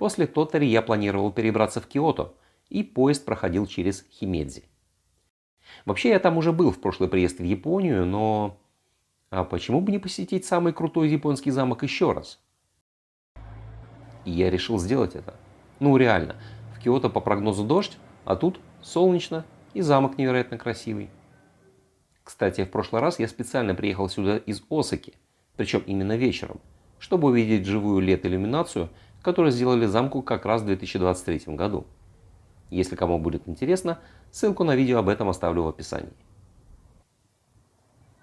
После Тотари я планировал перебраться в Киото, и поезд проходил через Химедзи. Вообще я там уже был в прошлый приезд в Японию, но... А почему бы не посетить самый крутой японский замок еще раз? И я решил сделать это. Ну реально, в Киото по прогнозу дождь, а тут солнечно и замок невероятно красивый. Кстати, в прошлый раз я специально приехал сюда из Осаки, причем именно вечером, чтобы увидеть живую LED-иллюминацию, которую сделали замку как раз в 2023 году. Если кому будет интересно, ссылку на видео об этом оставлю в описании.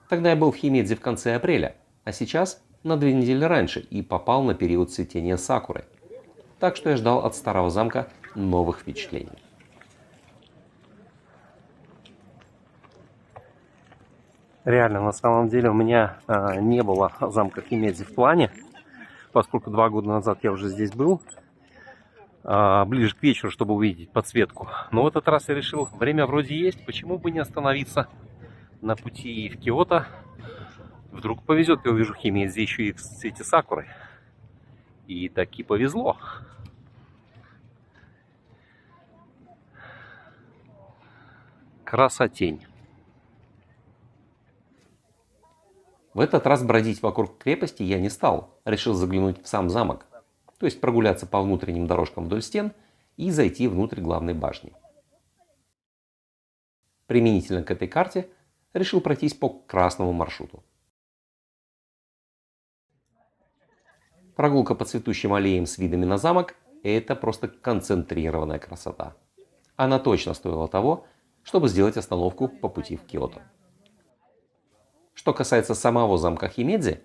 Тогда я был в Химедзи в конце апреля, а сейчас на 2 недели раньше и попал на период цветения сакуры. Так что я ждал от старого замка новых впечатлений. Реально, на самом деле у меня не было замка Химедзи в плане, поскольку 2 года назад я уже здесь был, ближе к вечеру, чтобы увидеть подсветку. Но в этот раз я решил, время вроде есть, почему бы не остановиться на пути в Киото. Вдруг повезет, я увижу Химедзи еще и в цвете сакуры. И таки повезло. Красотень. В этот раз бродить вокруг крепости я не стал. Решил заглянуть в сам замок. То есть прогуляться по внутренним дорожкам вдоль стен и зайти внутрь главной башни. Применительно к этой карте решил пройтись по красному маршруту. Прогулка по цветущим аллеям с видами на замок – это просто концентрированная красота. Она точно стоила того, чтобы сделать остановку по пути в Киото. Что касается самого замка Химедзи,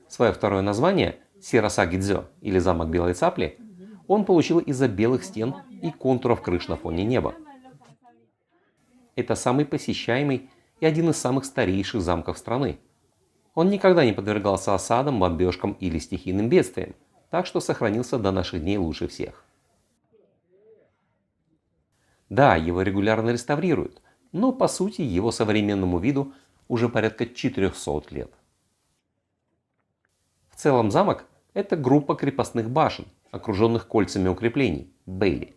свое второе название Сирасаги-дзё или замок Белой Цапли он получил из-за белых стен и контуров крыш на фоне неба. Это самый посещаемый и один из самых старейших замков страны. Он никогда не подвергался осадам, бомбежкам или стихийным бедствиям, так что сохранился до наших дней лучше всех. Да, его регулярно реставрируют, но по сути его современному виду уже порядка 400 лет. В целом замок – это группа крепостных башен, окруженных кольцами укреплений – бейли.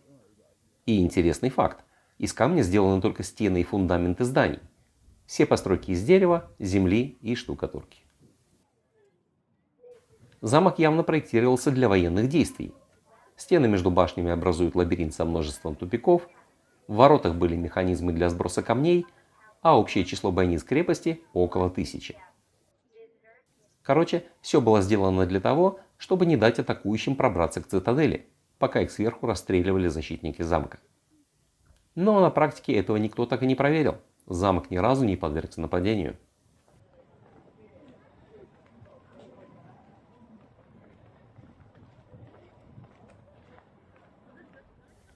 И интересный факт – из камня сделаны только стены и фундаменты зданий. Все постройки из дерева, земли и штукатурки. Замок явно проектировался для военных действий. Стены между башнями образуют лабиринт со множеством тупиков, в воротах были механизмы для сброса камней, а общее число бойниц крепости около 1000. Короче, все было сделано для того, чтобы не дать атакующим пробраться к цитадели, пока их сверху расстреливали защитники замка. Но на практике этого никто так и не проверил. Замок ни разу не подвергся нападению.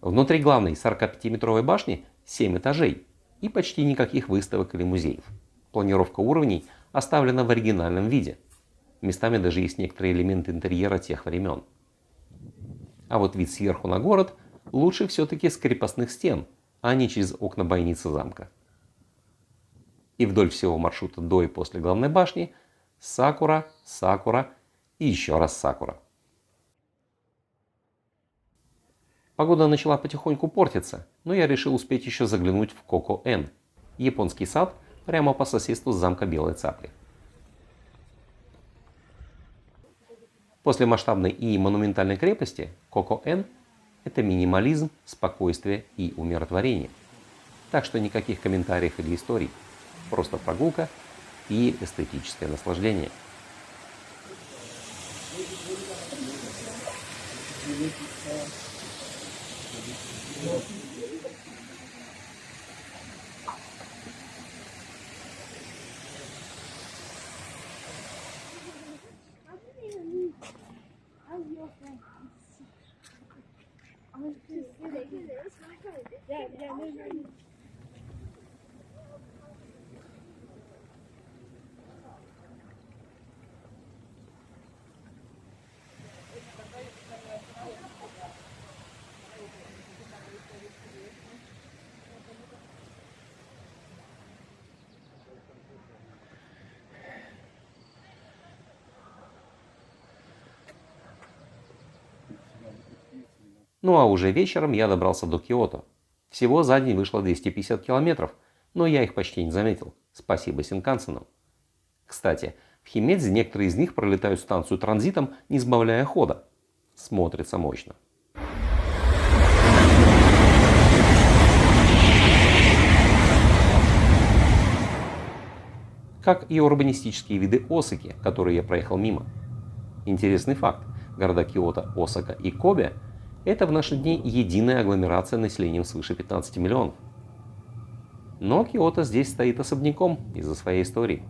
Внутри главной 45-метровой башни 7 этажей и почти никаких выставок или музеев. Планировка уровней оставлена в оригинальном виде. Местами даже есть некоторые элементы интерьера тех времен. А вот вид сверху на город лучше все-таки с крепостных стен, а не через окна бойницы замка. И вдоль всего маршрута до и после главной башни сакура, сакура и еще раз сакура. Погода начала потихоньку портиться, но я решил успеть еще заглянуть в Коко-Эн, японский сад прямо по соседству с замка Белой Цапли. После масштабной и монументальной крепости Коко-Эн – это минимализм, спокойствие и умиротворение. Так что никаких комментариев или историй, просто прогулка и эстетическое наслаждение. Ну а уже вечером я добрался до Киото. Всего за день вышло 250 километров, но я их почти не заметил. Спасибо Синкансенам. Кстати, в Химедзе некоторые из них пролетают станцию транзитом, не сбавляя хода. Смотрится мощно. Как и урбанистические виды Осаки, которые я проехал мимо. Интересный факт. Города Киото, Осака и Кобе – это в наши дни единая агломерация населением свыше 15 миллионов. Но Киото здесь стоит особняком из-за своей истории.